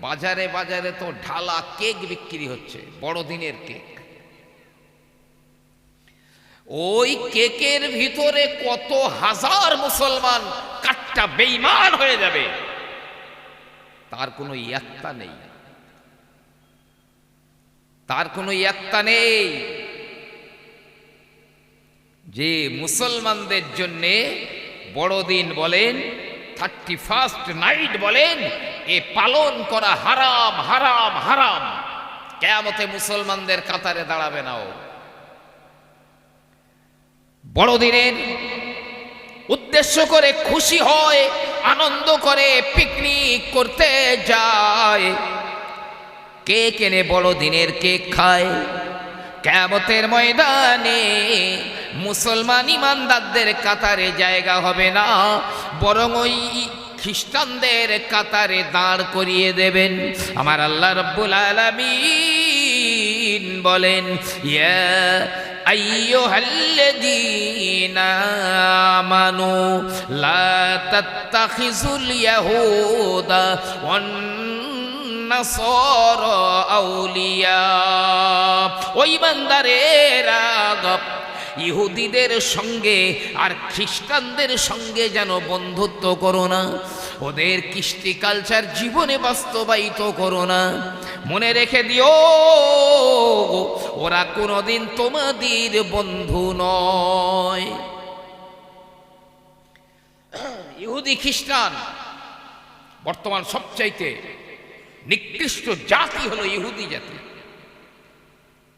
A: বাজারে বাজারে তো ঢালা কেক বিক্রি হচ্ছে, বড়দিনের কেক। ওই কেকের ভিতরে কত হাজার মুসলমান কাটটা বেঈমান হয়ে যাবে, তার কোনো ইয়াত্তা নেই, তার কোনো ইয়াত্তা নেই। যে মুসলমানদের জন্যে বড়দিন বলেন, 31st নাইট বলেন, এ পালন করা হারাম, হারাম, হারাম। কিয়ামতে মুসলমানদের কাতারে দাঁড়াবে না ও। বড়দিনের উদ্দেশ্য করে খুশি হয়, আনন্দ করে, পিকনিক করতে যায়, কেক এনে বড়দিনের কেক খায়। কিয়ামতের ময়দানে মুসলমান ইমানদারদের কাতারে জায়গা হবে না, বরং ওই খ্রিস্টানদের কাতারে দাঁড় করিয়ে দেবেন। আমার আল্লাহ রাব্বুল আলামিন বলেন, ইয়া আইয়ুহাল্লাযীনা আমানু লা তাত্তাখিযুল ইয়াহুদা ওয়ান নাসারা আউলিয়া, ওই বান্দারেরা ইহুদিদের সঙ্গে আর খ্রিস্টানদের সঙ্গে যেন বন্ধুত্ব করো না, ওদের কৃষ্টি কালচার জীবনে বাস্তবায়িত করো না। মনে রেখে দিও, ওরা কোনোদিন তোমাদের বন্ধু নয়। ইহুদি খ্রিস্টান বর্তমান সবচাইতে নিকৃষ্ট জাতি হলো ইহুদি জাতি,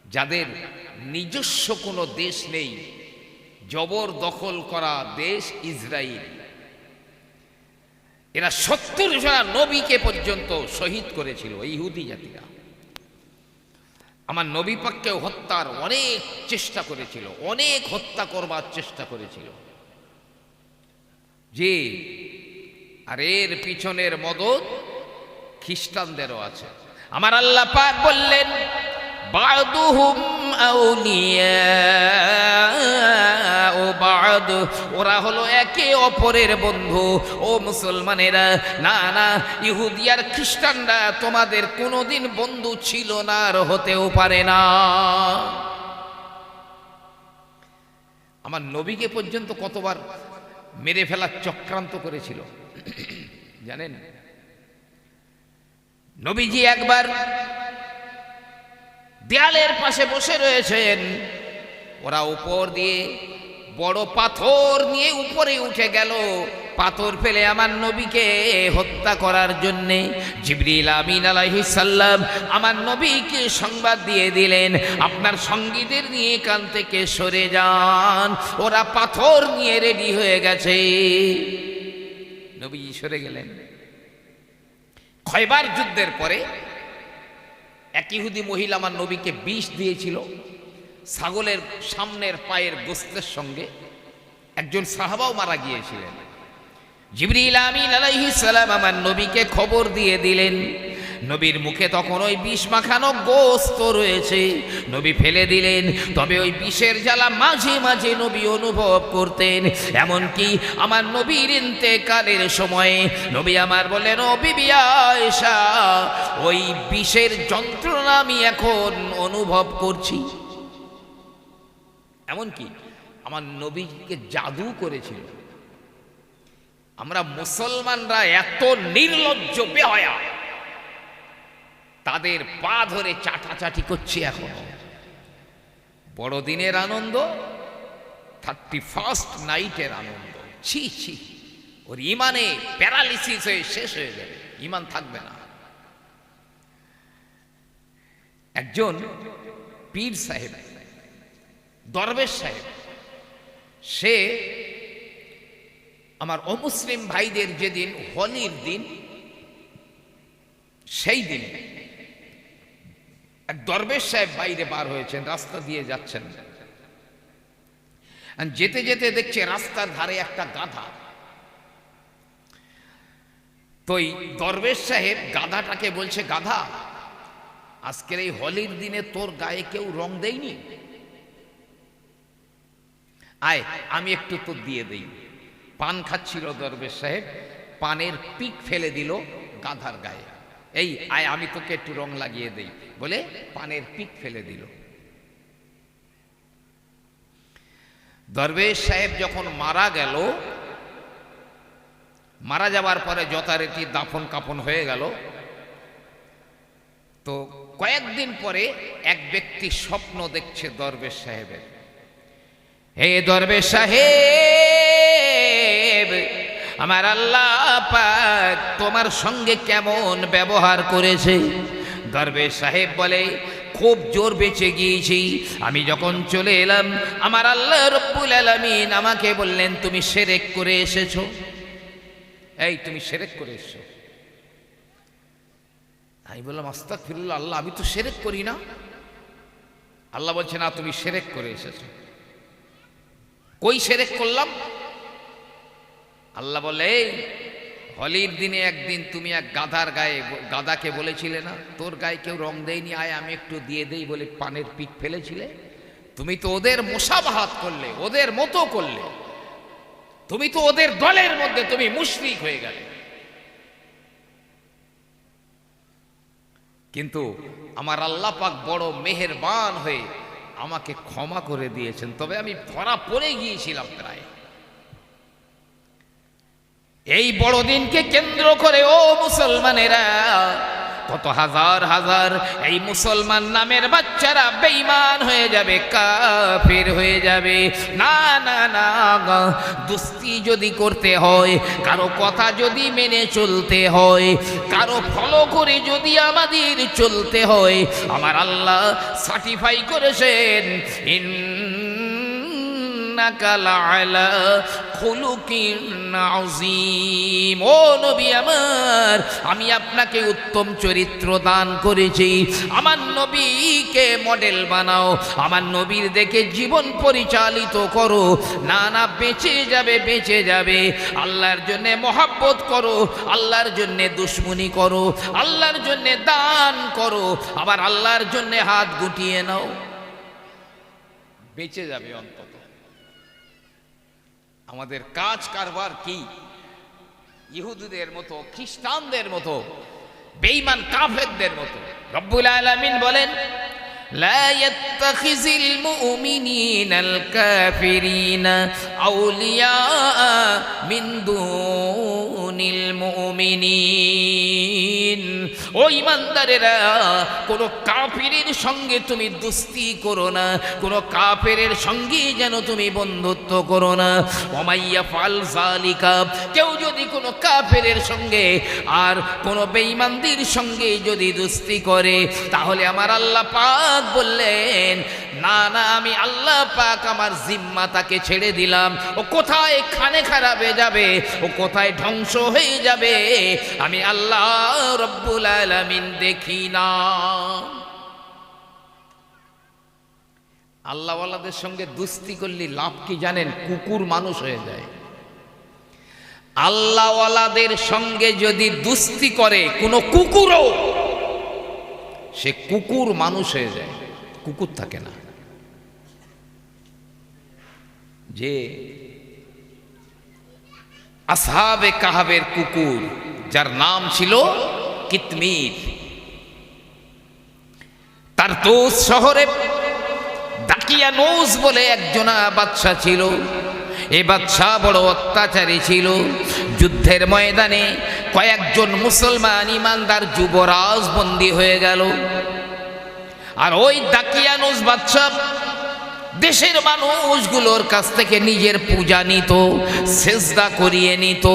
A: যাদের নিজস্ব কোনো দেশ নেই, জবরদখল করা দেশ ইসরায়েল। এরা 70 জন নবীকে পর্যন্ত শহীদ করেছিল ইহুদি জাতিরা। আমার নবী পাককে হত্যার অনেক চেষ্টা করেছিল, অনেক হত্যা করবার চেষ্টা করেছিল। যে আর এর পিছনের মদদ খ্রিস্টানদেরও আছে। আমার আল্লাহ পাক বললেন, বা'দুহুম আউলিয়াউ বা'দ, ওরা হলো একে অপরের বন্ধু। ও মুসলমানেরা, না না, ইহুদি আর খ্রিস্টানরা তোমাদের কোনোদিন বন্ধু ছিল না, আর হতেও পারে না। আমার নবীকে পর্যন্ত কতবার মেরে ফেলার চক্রান্ত করেছিল জানেন? নবীজি একবার দেয়ালের পাশে বসে রয়েছেন, ওরা উপর দিয়ে বড় পাথর নিয়ে উপরে উঠে গেল, পাথর ফেলে আমার নবীকে হত্যা করার জন্যে। জিবরিল আমিন আলাইহিস সালাম আমার নবীকে সংবাদ দিয়ে দিলেন, আপনার সঙ্গীদের নিয়ে এখান থেকে সরে যান, ওরা পাথর নিয়ে রেডি হয়ে গেছে। নবী সরে গেলেন। খয়বার যুদ্ধের পরে এক ইহুদি মহিলা আমার নবীকে বিষ দিয়েছিল, ছাগলের সামনের পায়ের গোস্তের সঙ্গে। একজন সাহাবাও মারা গিয়েছিলেন। জিবরিল আমিন আলাইহিস সালাম আমার নবীকে খবর দিয়ে দিলেন। নবীর মুখে তখন ওই বিষ মাখানো গোস্ত রয়েছে, নবী ফেলে দিলেন। তবে ওই বিষের জ্বালা মাঝে মাঝে নবী অনুভব করতেন। এমনকি আমার নবীর ইন্তেকালের সময়ে নবী আমার বললেন, ও বিবি আয়েশা, ওই বিষের যন্ত্রণা আমি এখন অনুভব করছি। এমনকি আমার নবীকে জাদু করেছিল। আমরা মুসলমানরা এত নির্লজ্জ বেহায়া, তাদের পা ধরে চাটাচাটি করছি এখনো। বড়দিনের আনন্দ, 31st নাইটের আনন্দ, ছি ছি, ওর ইমানে প্যারালিসিস হয়ে শেষ হয়ে যাবে, ইমান থাকবে না। একজন পীর সাহেব, দরবেশ সাহেব, সে আমার অমুসলিম ভাইদের যেদিন হোলির দিন, সেই দিন এক দরবেশ সাহেব বাইরে বার হয়েছেন, রাস্তা দিয়ে যাচ্ছেন। যেতে যেতে দেখছে রাস্তার ধারে একটা গাধা। তো এই দরবেশ সাহেব গাধাটাকে বলছে, গাধা, আজকের এই হোলির দিনে তোর গায়ে কেউ রং দেয়নি, আয় আমি একটু তোর দিয়ে দেই। পান খাচ্ছিল দরবেশ সাহেব, পানের পিক ফেলে দিল গাধার গায়ে, এই আয় আমি তোকে একটু রং লাগিয়ে দেই বলে পানের পিক ফেলে দিল। দরবেশ সাহেব যখন মারা গেল, মারা যাবার পরে যথারীতি দাফন কাফন হয়ে গেল। তো কয়েকদিন পরে এক ব্যক্তি স্বপ্ন দেখছে দরবেশ সাহেবের, হে দরবেশ সাহেব, আমার আল্লাহ পাক তোমার সঙ্গে কেমন ব্যবহার করেছে। দরবেশ সাহেব বলে, খুব জোর বেঁচে গিয়েছি, আমি যখন চলে এলাম আমার আল্লাহ রব্বুল আলামিন আমাকে বললেন তুমি শিরক করে এসেছো, এই তুমি শিরক করে এসেছো। আমি বললাম আস্তাগফিরুল্লাহ, আল্লাহ আমি তো শিরক করি না। আল্লাহ বলছে না, তুমি শিরক করে এসেছো। কই শিরক করলাম? আল্লাহ বলে, হোলির দিনে একদিন তুমি এক গাধার গায়ে, গাধাকে বলেছিলে না তোর গায়ে কেউ রং দেয়নি, আয় আমি একটু দিয়ে দেই বলে পানের পিক ফেলেছিলে। তুমি তো ওদের মুসাবাহাত করলে, ওদের মতো করলে, তুমি তো ওদের দলের মধ্যে তুমি মুশরিক হয়ে গেলে। কিন্তু আমার আল্লাহ পাক বড় মেহেরবান হয়ে আমাকে ক্ষমা করে দিয়েছেন, তবে আমি ধরা পড়ে গিয়েছিলাম প্রায়। এই বড়দিনকে কেন্দ্র করে ও মুসলমানেরা, কত হাজার হাজার এই মুসলমান নামের বাচ্চারা বেঈমান হয়ে যাবে, কাফের হয়ে যাবে। না না না, দুস্তি যদি করতে হয়, কারো কথা যদি মেনে চলতে হয়, কারো ফলো করে যদি আমাদের চলতে হয়, আমার আল্লাহ সার্টিফাই করেছেন ইন্নাকা লাআলা খুলুকিন আযীম। ও নবী আমার, আমি আপনাকে উত্তম চরিত্র দান করেছি, আমার নবীকে মডেল বানাও, আমার নবীর দেখে জীবন পরিচালিত করো। না না, বেঁচে যাবে, বেঁচে যাবে। আল্লাহর জন্যে মহাব্বত করো, আল্লাহর জন্যে দুশ্মনী করো, আল্লাহর জন্যে দান করো, আবার আল্লাহর জন্যে হাত গুটিয়ে নাও, বেঁচে যাবে অন্তত। আমাদের কাজ কারবার কি ইহুদিদের মতো, খ্রিস্টানদের মতো, বেঈমান কাফেরদের মতো? রব্বুল আলামিন বলেন, লা ইয়াত্তাখিযিল মুমিনিনাল কাফিরিনা আউলিয়া মিন দুনিল মুমিনিন। ও ঈমানদারেরা, কোন কাফিরের সঙ্গে তুমি দুস্তি করো না, কোন কাফেরের সঙ্গে যেন তুমি বন্ধুত্ব করো না। ওমাইয়া ফাল যালিকা, কেউ যদি কোন কাফেরের সঙ্গে আর কোন বেঈমানদের সঙ্গে যদি দুস্তি করে, তাহলে আমার আল্লাহ পাক বললেন, না না, আমি আল্লাহ পাক আমার জিম্মা তাকে ছেড়ে দিলাম। ও কোথায় খানে খারাপে যাবে, ও কোথায় ধ্বংস হয়ে যাবে, আমি আল্লাহ রব্বুল আলামিন দেখি না। আল্লাহওয়ালাদের সঙ্গে দুস্তি করলে লাভ কি জানেন? কুকুর মানুষ হয়ে যায়। আল্লাহওয়ালাদের সঙ্গে যদি দুস্তি করে কোনো কুকুরও, সে কুকুর মানুষ হয়ে যায়, কুকুর থাকে না। যে আসহাবে কাহাবের কুকুর, যার নাম ছিল কিতমির, তারতুস শহরে দাকিয়ানুস বলে একজন বাদশা ছিল। এই বাদশা বড় অত্যাচারী ছিল। যুদ্ধের ময়দানে কয়েকজন মুসলমান ইমানদার যুবরাজ বন্দী হয়ে গেল। আর ওই দাকিয়ানুস বাদশা দেশের মানুষগুলোর কাছ থেকে নিজের পূজা নিত, সেজদা করিয়ে নিত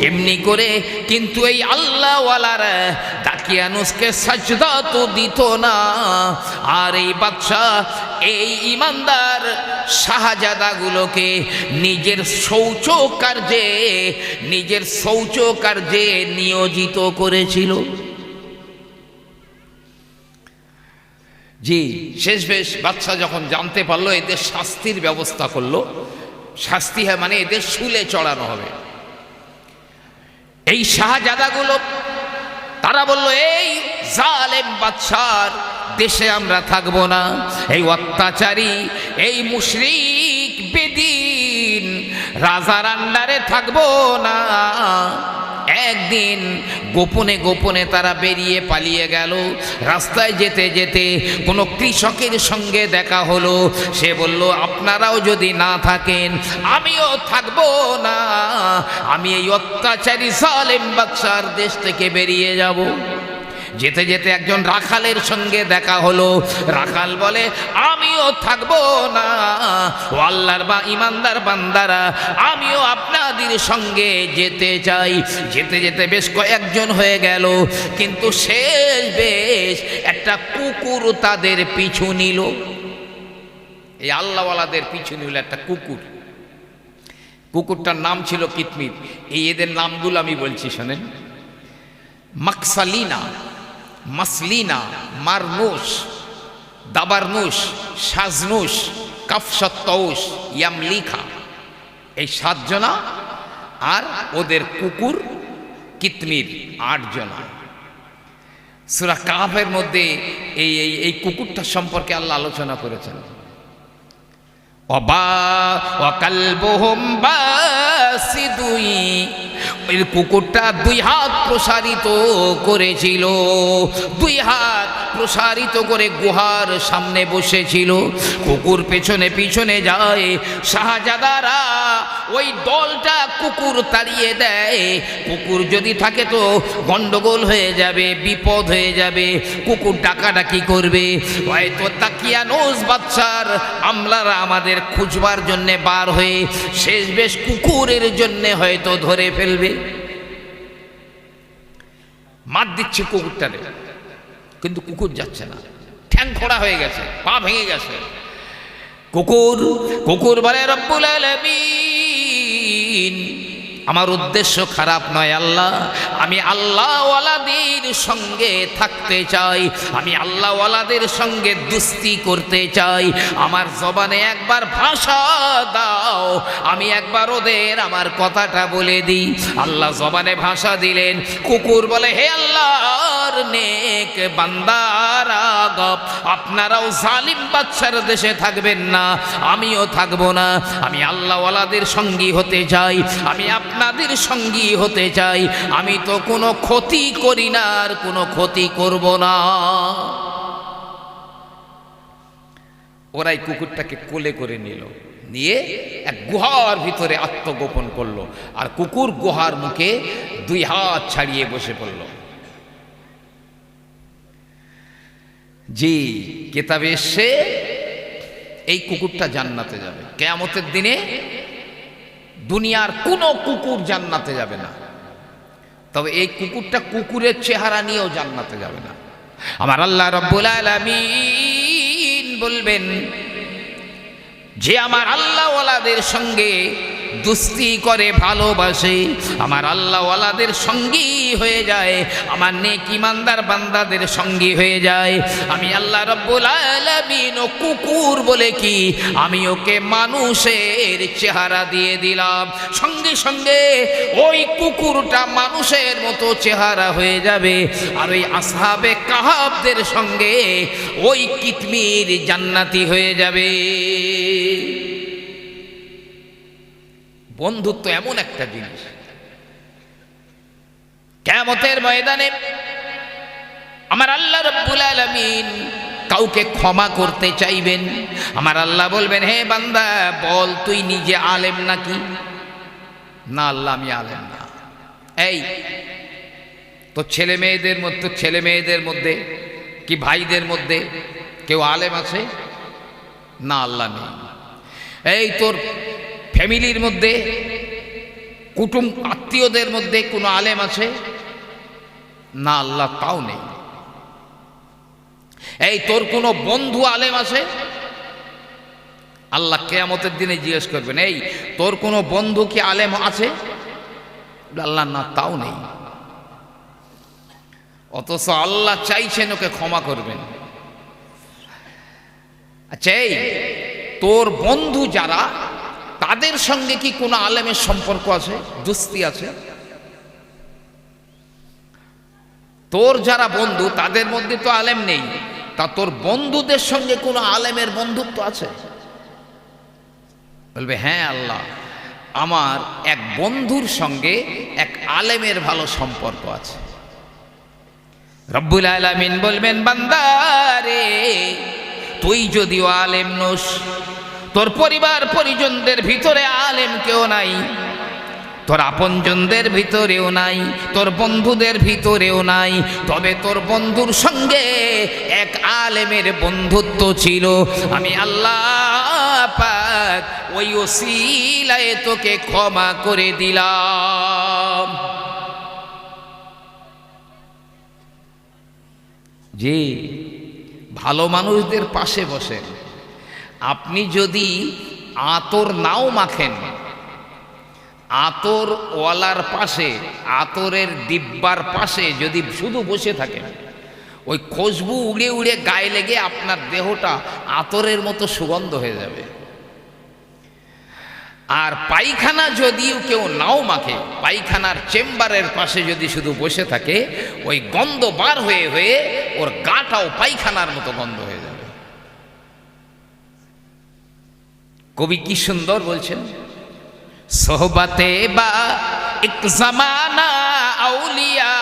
A: এমনি করে, কিন্তু এই আল্লাহওয়ালারা দাকিয়ানুসকে সাজদা তো দিত না। আর এই বাদশাহ এই ইমানদার শাহজাদাগুলোকে নিজের শৌচ কার্যে নিয়োজিত করেছিল। জি, শেষবেশ বাদশা যখন জানতে পারলো, এদের শাস্তির ব্যবস্থা করলো। শাস্তি হয় মানে এদের শুলে চড়ানো হবে। এই শাহজাদাগুলো তারা বলল, এই জালেম বাদশার দেশে আমরা থাকবো না, এই অত্যাচারী এই মুশরিক বেদিন রাজার আন্ডারে থাকবো না। একদিন গোপনে গোপনে তারা বেরিয়ে পালিয়ে গেল। রাস্তায় যেতে যেতে কোনো কৃষকের সঙ্গে দেখা হলো। সে বলল, আপনারাও যদি না থাকেন আমিও থাকবো না, আমি এই অত্যাচারী জালেম বাদশার দেশ থেকে বেরিয়ে যাব। যেতে যেতে একজন রাখালের সঙ্গে দেখা হলো। রাখাল বলে, আমিও থাকবো না, ও আল্লাহর বা ইমানদার বান্দারা, আমিও আপনাদের সঙ্গে যেতে চাই। যেতে যেতে বেশ কয়েকজন হয়ে গেল, কিন্তু শেষ বেশ একটা কুকুর তাদের পিছু নিল। এই আল্লাহওয়ালাদের পিছু নিল একটা কুকুর। কুকুরটার নাম ছিল কিতমির। এই এদের নামগুলো আমি বলছি শোনেন: মাকসালিনা, মাসলিনা, মারনুস, দাবারনুস, সাজনুস, কাফসত্তৌস, ইয়ামলিখা। এই 7 জনা, আর ওদের কুকুর কিতমির 8 জনা। সূরা কাহফের মধ্যে এই কুকুরটার সম্পর্কে আল্লাহ আলোচনা করেছেন। ওই কুকুরটা 2 হাত প্রসারিত করেছিল, 2 হাত প্রসারিত করে গুহার সামনে বসেছিল। কুকুর পেছনে পিছনে যায়, শাহজাদারা ওই দলটা কুকুর তাড়িয়ে দেয়। কুকুর যদি থাকে তো গন্ডগোল হয়ে যাবে, বিপদ হয়ে যাবে, কুকুর ডাকাডাকি করবে। হয়তো দাকিয়ানুস বাদশার আমলারা আমাদের খুঁজবার জন্যে বার হয়ে শেষ বেশ কুকুরের জন্যে হয়তো ধরে ফেলবে। মার দিচ্ছে কুকুরটারে, কিন্তু কুকুর যাচ্ছে না, ঠ্যাং খোড়া হয়ে গেছে, পা ভেঙে গেছে। কুকুর বলে, রব্বুল আলামিন, আমার উদ্দেশ্য খারাপ নয় আল্লাহ, আমি আল্লাহওয়ালাদের সঙ্গে থাকতে চাই, আমি আল্লাহওয়ালাদের সঙ্গে দুস্তি করতে চাই। আমার জবানে একবার ভাষা দাও, আমি একবার ওদের আমার কথাটা বলে দিই। আল্লাহ জবানে ভাষা দিলেন। কুকুর বলে, হে আল্লাহর নেক বান্দারা, আপনারাও জালিম বাদশার দেশে থাকবেন না, আমিও থাকবো না। আমি আল্লাহওয়ালাদের সঙ্গী হতে চাই, আমি আপনাদের সঙ্গী হতে চাই। আমি তো কোনো ক্ষতি করি না, আর কোনো ক্ষতি করব না। ওরাই কুকুরটাকে কোলে করে নিল, নিয়ে এক গুহার ভিতরে আত্মগোপন করলো। আর কুকুর গুহার মুখে 2 হাত ছাড়িয়ে বসে পড়ল। জি, কিতাবে এসে এই কুকুরটা জান্নাতে যাবে। কিয়ামতের দিনে দুনিয়ার কোনো কুকুর জান্নাতে যাবে না, তবে এই কুকুরটা কুকুরের চেহারা নিয়েও জান্নাতে যাবে না। আমার আল্লাহ রব্বুল আলামিন বলবেন, যে আমার আল্লাহওয়ালাদের সঙ্গে দুস্তি করে, ভালোবাসে, আমার আল্লাহওয়ালাদের সঙ্গী হয়ে যায়, আমার নেক ইমানদার বান্দাদের সঙ্গী হয়ে যায়, আমি আল্লাহ রব্বুল আলামিন ও কুকুর বলে কি আমি ওকে মানুষের চেহারা দিয়ে দিলাম। সঙ্গে সঙ্গে ওই কুকুরটা মানুষের মতো চেহারা হয়ে যাবে। আর ওই আসহাবে কাহাবদের সঙ্গে ওই কিতমির জান্নাতি হয়ে যাবে। বন্ধুত্ব এমন একটা জিনিস, কিয়ামতের ময়দানে আমার আল্লাহ রাব্বুল আলামিন কাউকে ক্ষমা করতে চাইবেন। আমার আল্লাহ বলবেন, হে বান্দা বল তুই নিজে আলেম নাকি? না আল্লাহ আমি আলেম না। এই তো ছেলে মেয়েদের মধ্যে কি ভাইদের মধ্যে কেউ আলেম আছে? না আল্লাহ নেই। এই তোর ফ্যামিলির মধ্যে কুটুম্ব আত্মীয়দের মধ্যে কোনো আলেম আছে? না আল্লাহ তাও নেই। এই তোর কোনো বন্ধু আলেম আছে? আল্লাহ কিয়ামতের দিনে জিজ্ঞেস করবেন, এই তোর কোনো বন্ধু কি আলেম আছে? আল্লাহ না তাও নেই। অথচ আল্লাহ চাইছেন ওকে ক্ষমা করবেন। আচ্ছা এই তোর বন্ধু যারা, তাদের সঙ্গে কি কোনো আলেমের সম্পর্ক আছে, দোস্তি আছে? তোর যারা বন্ধু তাদের মধ্যে তো আলেম নেই, তা তোর বন্ধুদের সঙ্গে কোনো আলেমের বন্ধুত্ব আছে? বলবে হ্যাঁ আল্লাহ আমার এক বন্ধুর সঙ্গে এক আলেমের ভালো সম্পর্ক আছে। রব্বুল আলামিন বলবেন, বান্দা রে তুই যদিও আলেম নোস, তোর পরিবার পরিজনদের ভিতরে আলেম কেউ নাই, তোর আপনজনদের ভিতরেও নাই, তোর বন্ধুদের ভিতরেও নাই, তবে তোর বন্ধুর সঙ্গে এক আলেমের বন্ধুত্ব ছিল। আমি আল্লাহ পাক ওই ওসিলায় তোকে ক্ষমা করে দিলাম। জি, ভালো মানুষদের পাশে বসেন। আপনি যদি আতর নাও মাখেন, আতর ওয়ালার পাশে, আতরের ডিব্বার পাশে যদি শুধু বসে থাকেন, ওই খুশবু উড়ে উড়ে গায়ে লেগে আপনার দেহটা আতরের মতো সুগন্ধ হয়ে যাবে। আর পায়খানা যদিও কেউ নাও মাখে, পায়খানার চেম্বারের পাশে যদি শুধু বসে থাকে, ওই গন্ধ বার হয়ে হয়ে ওর গাটাও পায়খানার মতো গন্ধ হয়ে যাবে। কবি কি সুন্দর বলছেন, সোহবতে বা এক জমানা আউলিয়া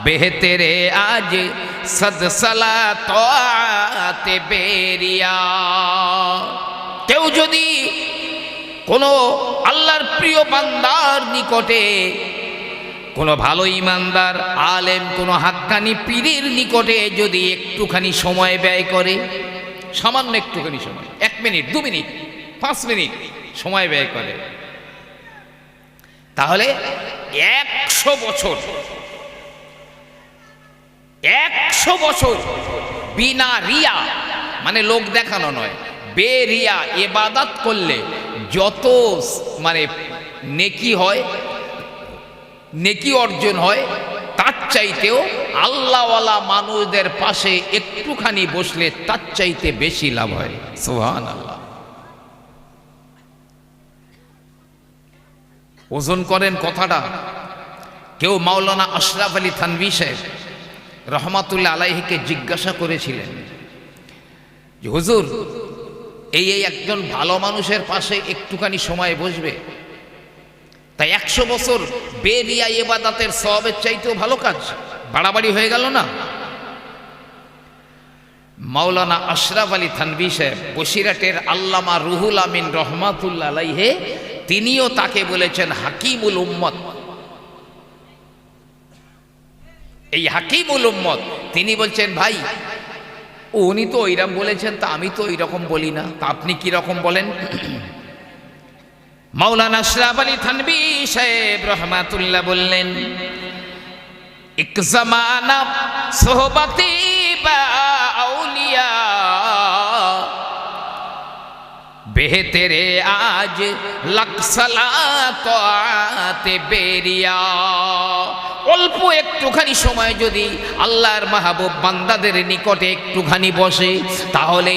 A: বেহতেরে আজ সদ সালাতে বেরিয়া। কেউ যদি কোনো আল্লাহর প্রিয় বান্দার নিকটে, কোনো ভালো ইমানদার আলেম, কোনো হাক্কানি পীরের নিকটে যদি একটুখানি সময় ব্যয় করে, সামান্য একটুখানি সময়, 1 মিনিট 2 মিনিট 5 মিনিট সময় ব্যয় করে, তাহলে 100 বছর বিনা রিয়া, মানে লোক দেখানো নয়, বেরিয়া ইবাদত করলে যত মানে নেকি হয়, নেকি অর্জন হয়, তার চাইতেও আল্লাহওয়ালা মানুষদের পাশে একটুখানি বসলে তার চাইতে বেশি লাভ হয়। সুবহানাল্লাহ। ওজন করেন কথাটা। কেউ মাওলানা আশরাফ আলী থানভী সাহেব রহমাতুল্লাহ আলাইহিকে জিজ্ঞাসা করেছিলেন যে হুজুর এই একজন ভালো মানুষের পাশে একটুখানি সময় বসবে, তাই 100 বছর বেরিয়া ইবাদতের সওয়াবের চাইতেও ভালো কাজ, বাড়াবাড়ি হয়ে গেল না? মাওলানা আশরাফ আলী থানভী সাহেব বসিরহাটের আল্লামা রুহুল আমিন রহমাতুল্লাহ আলাইহি, তিনিও তাকে বলেছেন হাকিমুল উম্মত। এই হাকিমুল উম্মত তিনি বলছেন, ভাই উনি তো ওইরকম বলেছেন, তা আমি তো ওইরকম বলি না, তা আপনি কি রকম বলেন? মাওলানা আশরাফ আলী থানভী সাহেব রহমাতুল্লাহ বললেন, এক জামানা সোহবতে বা আউলিয়া বেহতেরে আজ লাখ সালাতে বেরিয়া। অল্প একটুখানি সময় যদি আল্লাহর মাহবুব বান্দাদের নিকটে একটুখানি বসে, তাহলে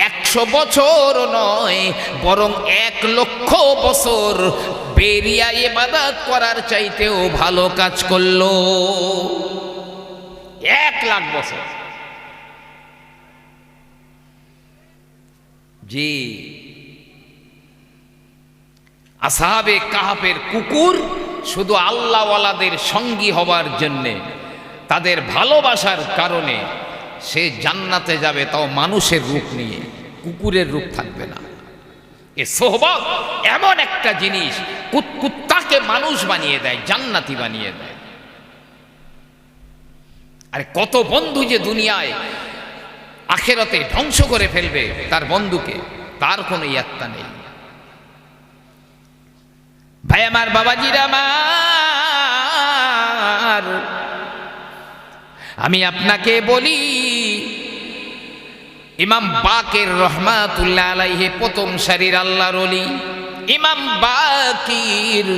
A: 100 বছর নয় বরং 1 লক্ষ বছর বেরিয়া ইবাদত করার চাইতেও ভালো কাজ করলো। 1 লাখ বছর। জি, আসহাবে কাহাফের কুকুর শুধু আল্লাহওয়ালাদের সঙ্গী হবার জন্যে তাদের ভালোবাসার কারণে সে জান্নাতে যাবে, তাও মানুষের রূপ নিয়ে, কুকুরের রূপ থাকবে না। এ সোহবত এমন একটা জিনিস, কুত্তাকে মানুষ বানিয়ে দেয়, জান্নাতি বানিয়ে দেয়। আরে কত বন্ধু যে দুনিয়ায় আখেরাতে ধ্বংস করে ফেলবে তার বন্ধুকে, তার কোনো ইয়াত্তা নেই। ভাই আমার, বাবাজিরা আমার, আমি আপনাকে বলি, ইমাম বাকের রহমাতুল্লাহ আলাইহি প্রথম সারির আল্লাহর ওলি ইমাম বাকির